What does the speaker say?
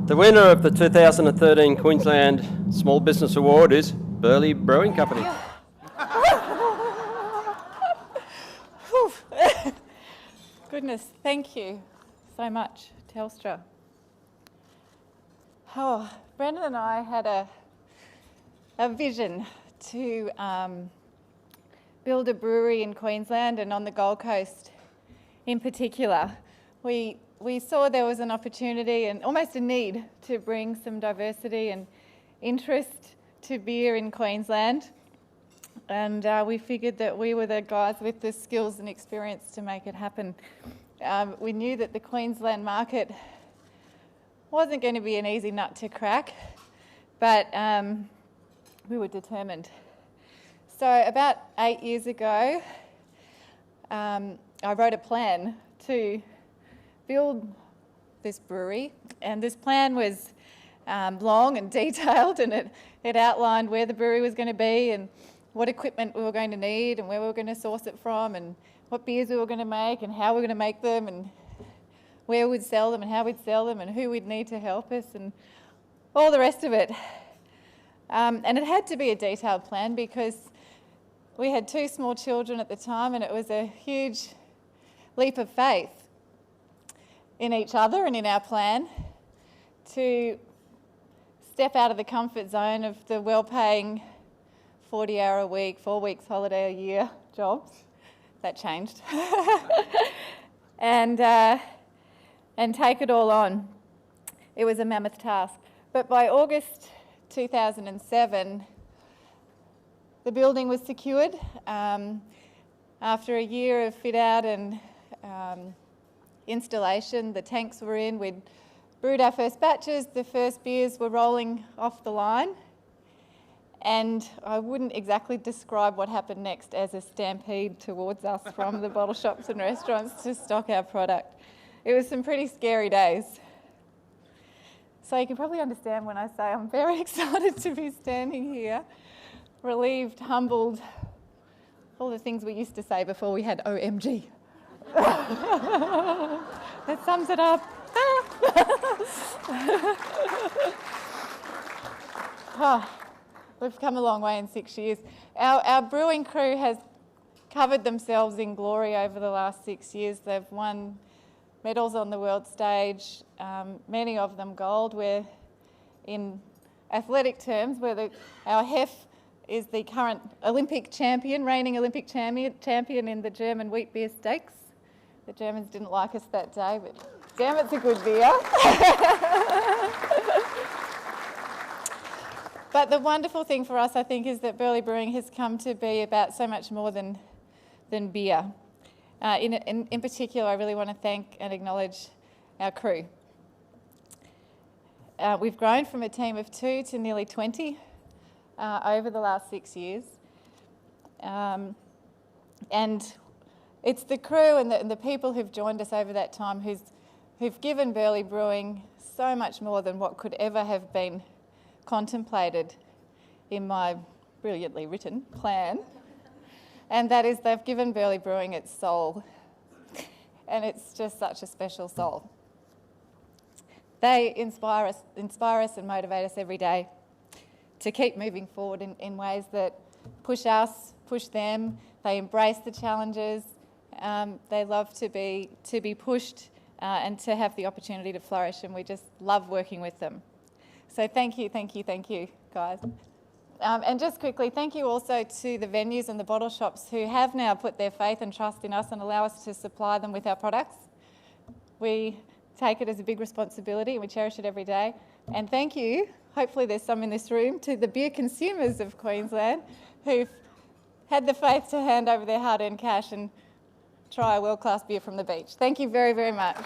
The winner of the 2013 Queensland Small Business Award is Burleigh Brewing Company. Goodness, thank you so much, Telstra. Oh, Brendan and I had a vision to build a brewery in Queensland and on the Gold Coast in particular. We saw there was an opportunity and almost a need to bring some diversity and interest to beer in Queensland, and we figured that we were the guys with the skills and experience to make it happen. We knew that the Queensland market wasn't going to be an easy nut to crack, but we were determined. So about 8 years ago, I wrote a plan to build this brewery, and this plan was long and detailed, and it outlined where the brewery was going to be and what equipment we were going to need and where we were going to source it from and what beers we were going to make and how we were going to make them and where we'd sell them and how we'd sell them and who we'd need to help us and all the rest of it. And it had to be a detailed plan because we had 2 small children at the time, and it was a huge leap of faith in each other and in our plan to step out of the comfort zone of the well-paying 40-hour a week, 4 weeks holiday a year jobs. That changed. and take it all on. It was a mammoth task. But by August 2007, the building was secured. After a year of fit out and installation, the tanks were in, we'd brewed our first batches, the first beers were rolling off the line, and I wouldn't exactly describe what happened next as a stampede towards us from the bottle shops and restaurants to stock our product. It was some pretty scary days. So you can probably understand when I say I'm very excited to be standing here, relieved, humbled, all the things we used to say before we had OMG. That sums it up. We've come a long way in 6 years. Our brewing crew has covered themselves in glory over the last 6 years. They've won medals on the world stage, many of them gold. We're, in athletic terms, our HEF is the current Olympic champion, reigning Olympic champion in the German wheat beer stakes. The Germans didn't like us that day, but damn, it's a good beer. But the wonderful thing for us, I think, is that Burleigh Brewing has come to be about so much more than beer. In particular, I really want to thank and acknowledge our crew. We've grown from a team of 2 to nearly 20 over the last 6 years. And it's the crew and the people who've joined us over that time who've given Burleigh Brewing so much more than what could ever have been contemplated in my brilliantly written plan. And that is, they've given Burleigh Brewing its soul. And it's just such a special soul. They inspire us and motivate us every day to keep moving forward in ways that push us, push them. They embrace the challenges. They love to be pushed and to have the opportunity to flourish, and we just love working with them. So thank you, guys. And just quickly, thank you also to the venues and the bottle shops who have now put their faith and trust in us and allow us to supply them with our products. We take it as a big responsibility and we cherish it every day. And thank you, hopefully there's some in this room, to the beer consumers of Queensland who've had the faith to hand over their hard-earned cash and try a world-class beer from the beach. Thank you very, very much.